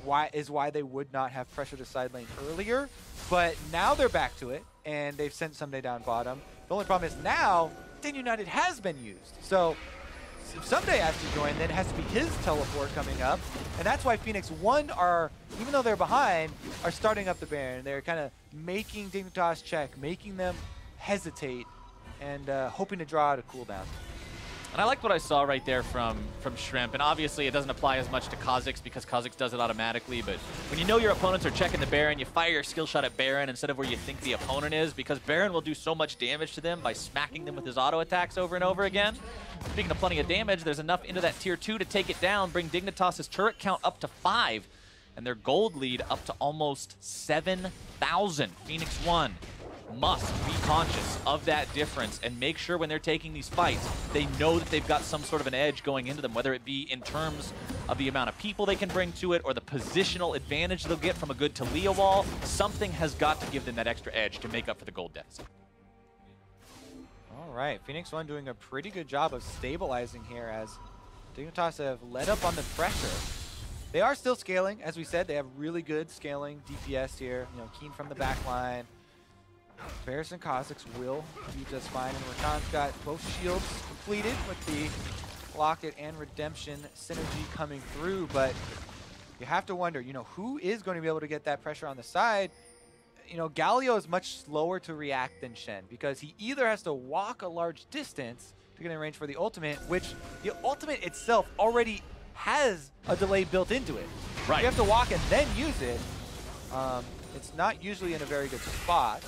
S1: why they would not have pressure to side lane earlier. But now they're back to it, and they've sent Ssumday down bottom. The only problem is now, Din United has been used. So if Ssumday has to join, then it has to be his teleport coming up. And that's why Phoenix1 are, even though they're behind, are starting up the Baron. They're kind of making Dignitas check, making them hesitate, and hoping to draw out a cooldown.
S2: And I liked what I saw right there from Shrimp. And obviously it doesn't apply as much to Kha'Zix because Kha'Zix does it automatically. But when you know your opponents are checking the Baron, you fire your skill shot at Baron instead of where you think the opponent is, because Baron will do so much damage to them by smacking them with his auto attacks over and over again. Speaking of plenty of damage, there's enough into that tier 2 to take it down, bring Dignitas' turret count up to 5, and their gold lead up to almost 7,000. Phoenix1 must be conscious of that difference and make sure when they're taking these fights, they know that they've got some sort of an edge going into them, whether it be in terms of the amount of people they can bring to it or the positional advantage they'll get from a good Taliyah wall. Something has got to give them that extra edge to make up for the gold deficit.
S1: All right, Phoenix1 doing a pretty good job of stabilizing here as Dignitas have let up on the pressure. They are still scaling, as we said. They have really good scaling DPS here. You know, Keane from the back line. Varus and Kha'Zix will be just fine, and Rakan's got both shields completed with the Locket and Redemption synergy coming through, but you have to wonder, you know, who is going to be able to get that pressure on the side? You know, Galio is much slower to react than Shen because he either has to walk a large distance to get in range for the ultimate, which the ultimate itself already has a delay built into it.
S2: Right.
S1: You have to walk and then use it. It's not usually in a very good spot,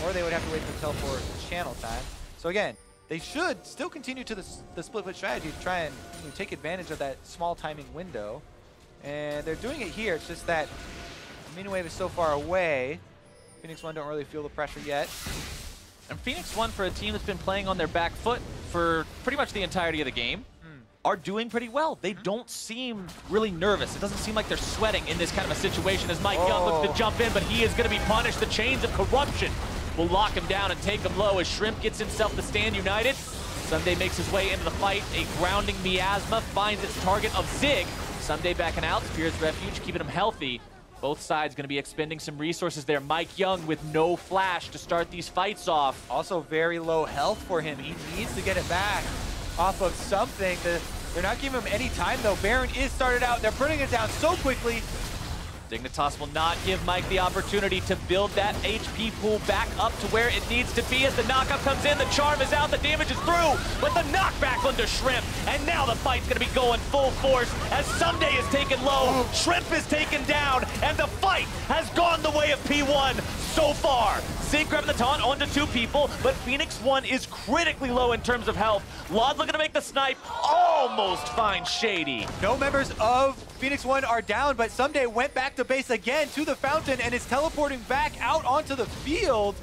S1: or they would have to wait for teleport channel time. So again, they should still continue to the split foot strategy to try and take advantage of that small timing window. And they're doing it here. It's just that the mini wave is so far away. Phoenix1 don't really feel the pressure yet.
S2: And Phoenix1, for a team that's been playing on their back foot for pretty much the entirety of the game, are doing pretty well. They don't seem really nervous. It doesn't seem like they're sweating in this kind of a situation as MikeYeaung looks to jump in, but he is going to be punished. The chains of corruption will lock him down and take him low as Shrimp gets himself to stand united. Ssumday makes his way into the fight. A grounding miasma finds its target of Zig. Ssumday backing out, Spear's Refuge, keeping him healthy. Both sides going to be expending some resources there. MikeYeaung with no flash to start these fights off.
S1: Also very low health for him. He needs to get it back off of something. They're not giving him any time, though. Baron is started out. They're putting it down so quickly.
S2: Dignitas will not give Mike the opportunity to build that HP pool back up to where it needs to be. As the knockup comes in, the charm is out, the damage is through, but the knockback onto Shrimp, and now the fight's gonna be going full force as Ssumday is taken low, Shrimp is taken down, and the fight has gone the way of P1 so far. Zig grabbing the taunt onto 2 people, but Phoenix1 is critically low in terms of health. Lod looking to make the snipe, almost finds Shady.
S1: No members of Phoenix1 are down, but Ssumday went back to base again to the fountain and is teleporting back out onto the field.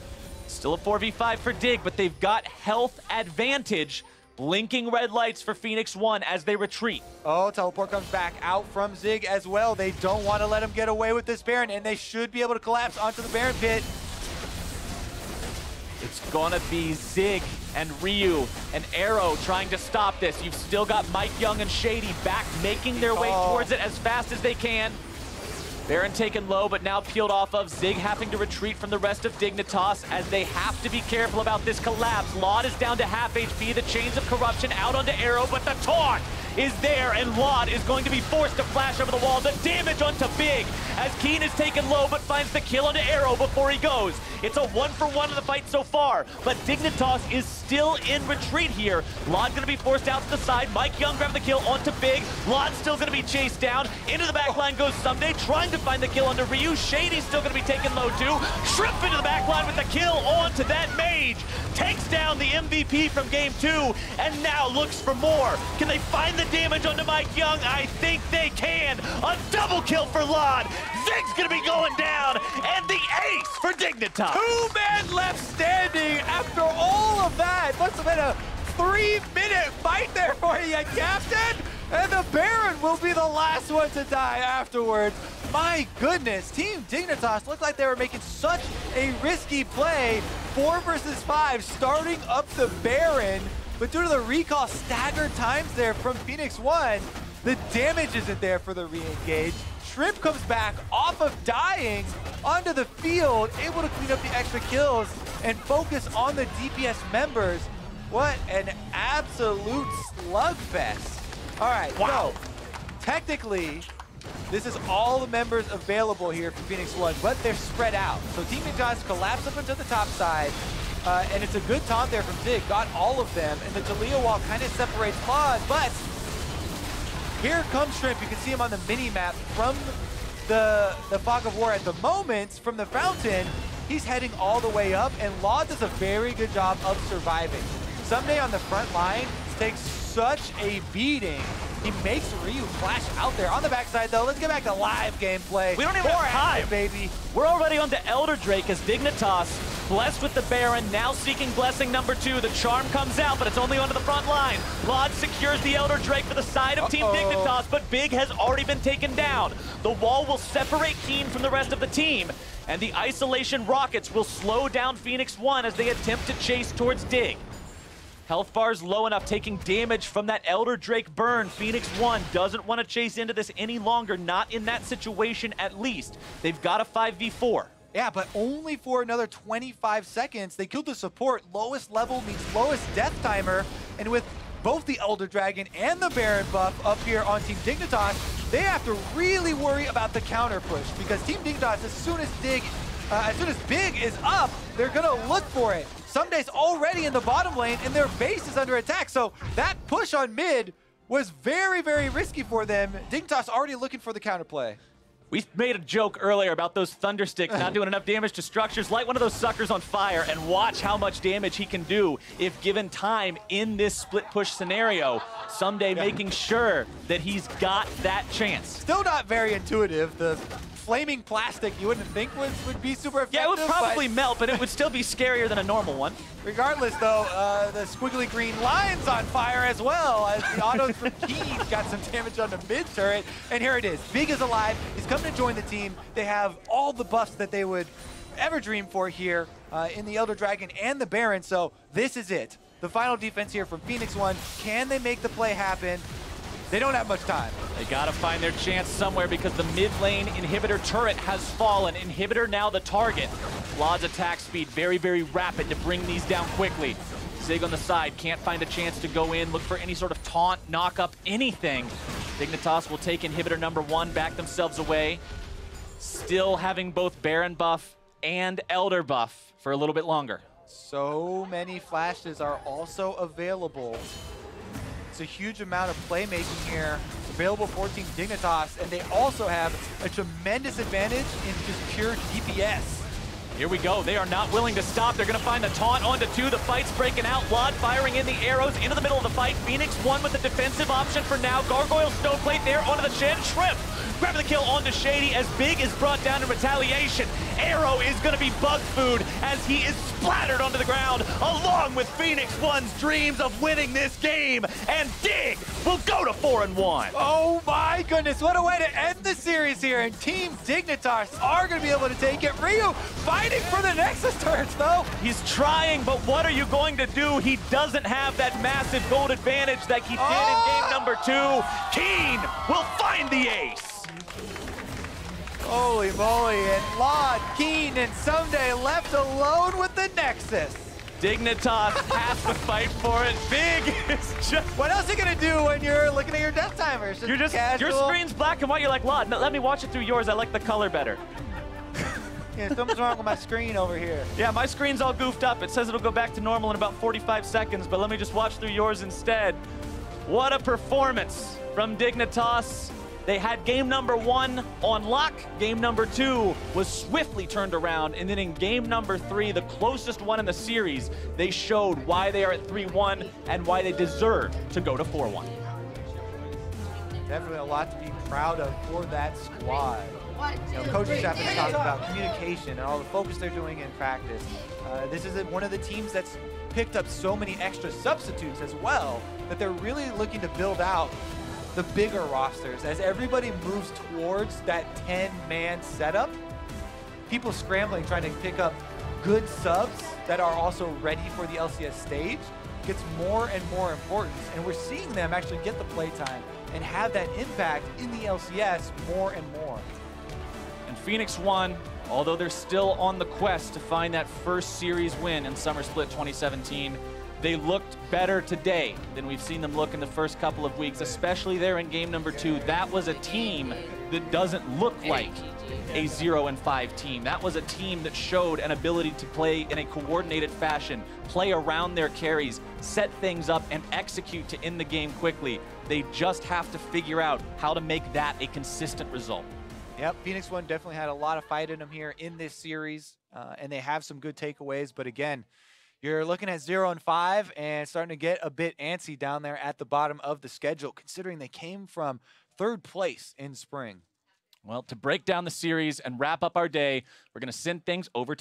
S2: Still a 4v5 for Dig, but they've got health advantage. Blinking red lights for Phoenix1 as they retreat.
S1: Oh, teleport comes back out from Zig as well. They don't want to let him get away with this Baron, and they should be able to collapse onto the Baron pit.
S2: It's gonna be Zig and Ryu and Arrow trying to stop this. You've still got MikeYeaung and Shady back, making their way towards it as fast as they can. Baron taken low, but now peeled off of. Zig having to retreat from the rest of Dignitas as they have to be careful about this collapse. Lod is down to half HP, the chains of corruption out onto Arrow, but the taunt
S3: is there, and Lod is going to be forced to flash over the wall. The damage onto Big, as Keane is taken low, but finds the kill onto Arrow before he goes. It's a 1-for-1 in the fight so far, but Dignitas is still in retreat here. Lod gonna be forced out to the side. MikeYeaung grabbed the kill onto Big. Lod's still gonna be chased down. Into the back line goes Ssumday, trying to find the kill onto Ryu. Shady's still gonna be taken low too. Shrimp into the back line with the kill onto that Mage. Takes down the MVP from game 2, and now looks for more. Can they find the damage onto MikeYeaung? I think they can. A double kill for Lod. Zig's gonna be going down, and the ace for Dignitas.
S1: 2 men left standing after all of that. Must have been a 3-minute fight there for you, Captain. And the Baron will be the last one to die afterwards. My goodness, Team Dignitas looked like they were making such a risky play. 4 versus 5, starting up the Baron. But due to the recall staggered times there from Phoenix1, the damage isn't there for the re-engage. Shrimp comes back off of dying onto the field, able to clean up the extra kills and focus on the DPS members. What an absolute slugfest. All right, wow. So technically, this is all the members available here for Phoenix1, but they're spread out. So Team Dignitas collapse up into the top side, and it's a good taunt there from Zig, got all of them, and the Taliyah wall kind of separates Lod, but here comes Shrimp. You can see him on the mini-map from the Fog of War at the moment. From the fountain, he's heading all the way up, and Lod does a very good job of surviving. Ssumday on the front line takes such a beating. He makes Ryu flash out there. On the backside, though, let's get back to live gameplay.
S3: We don't even have time,
S1: baby.
S3: We're already on to Elder Drake as Dignitas, blessed with the Baron, now seeking blessing number 2. The charm comes out, but it's only onto the front line. Lod secures the Elder Drake for the side of Team Dignitas, but Big has already been taken down. The wall will separate Keane from the rest of the team, and the isolation rockets will slow down Phoenix1 as they attempt to chase towards Dig. Health bar's low enough, taking damage from that Elder Drake burn. Phoenix1 doesn't want to chase into this any longer, not in that situation at least. They've got a 5v4.
S1: Yeah, but only for another 25 seconds. They killed the support. Lowest level means lowest death timer. And with both the Elder Dragon and the Baron buff up here on Team Dignitas, they have to really worry about the counter push, because Team Dignitas, as soon as Big is up, they're gonna look for it. Ssumday's already in the bottom lane, and their base is under attack, so that push on mid was very, very risky for them. Dignitas already looking for the counterplay.
S3: We made a joke earlier about those Thundersticks not doing enough damage to structures. Light one of those suckers on fire and watch how much damage he can do if given time in this split push scenario. Ssumday making sure that he's got that chance.
S1: Still not very intuitive. The flaming plastic you wouldn't think would be super effective.
S3: Yeah, it would probably melt, but it would still be scarier than a normal one.
S1: Regardless, though, the squiggly green line's on fire as well, as the autos from Keane got some damage on the mid turret. And here it is. Big is alive. He's coming to join the team. They have all the buffs that they would ever dream for here in the Elder Dragon and the Baron. So this is it. The final defense here from Phoenix1. Can they make the play happen? They don't have much time.
S3: They gotta find their chance somewhere because the mid lane inhibitor turret has fallen. Inhibitor now the target. Lod's attack speed very, very rapid to bring these down quickly. Zig on the side, can't find a chance to go in, look for any sort of taunt, knock up, anything. Dignitas will take inhibitor number 1, back themselves away. Still having both Baron buff and Elder buff for a little bit longer.
S1: So many flashes are also available. It's a huge amount of playmaking here available for Team Dignitas, and they also have a tremendous advantage in just pure DPS.
S3: Here we go. They are not willing to stop. They're going to find the taunt onto 2. The fight's breaking out. Lod firing in the arrows into the middle of the fight. Phoenix1 with the defensive option for now. Gargoyle Stoneplate there onto the Shen. Shrimp grabbing the kill onto Shady as Big is brought down in retaliation. Arrow is going to be bug food as he is splattered onto the ground along with Phoenix1's dreams of winning this game. And Dig will go to 4-1.
S1: Oh my goodness, what a way to end the series here. And Team Dignitas are going to be able to take it. Ryu fighting for the Nexus turrets though.
S3: He's trying, but what are you going to do? He doesn't have that massive gold advantage like he did in game number 2. Keane will find the ace.
S1: Holy moly, and Lod, Keane, and Ssumday left alone with the Nexus.
S3: Dignitas has to fight for it. Big is just...
S1: What else are you going to do when you're looking at your death timers?
S3: You're just, your screen's black and white. You're like, Lod, no, let me watch it through yours. I like the color better.
S1: Yeah, something's wrong with my screen over here.
S3: Yeah, my screen's all goofed up. It says it'll go back to normal in about 45 seconds, but let me just watch through yours instead. What a performance from Dignitas. They had game number 1 on lock. Game number 2 was swiftly turned around. And then in game number 3, the closest one in the series, they showed why they are at 3-1 and why they deserve to go to 4-1.
S1: Definitely a lot to be proud of for that squad. You know, coaching staff has talked about communication and all the focus they're doing in practice. This is one of the teams that's picked up so many extra substitutes as well that they're really looking to build out the bigger rosters. As everybody moves towards that 10-man setup, people scrambling, trying to pick up good subs that are also ready for the LCS stage gets more and more important. And we're seeing them actually get the playtime and have that impact in the LCS more and more.
S2: And Phoenix1, although they're still on the quest to find that first series win in Summer Split 2017, they looked better today than we've seen them look in the first couple of weeks, especially there in game number 2. That was a team that doesn't look like a 0-5 team. That was a team that showed an ability to play in a coordinated fashion, play around their carries, set things up, and execute to end the game quickly. They just have to figure out how to make that a consistent result.
S1: Yep, Phoenix1 definitely had a lot of fight in them here in this series, and they have some good takeaways. But again, you're looking at 0-5 and starting to get a bit antsy down there at the bottom of the schedule, considering they came from 3rd place in spring.
S2: Well, to break down the series and wrap up our day, we're going to send things over to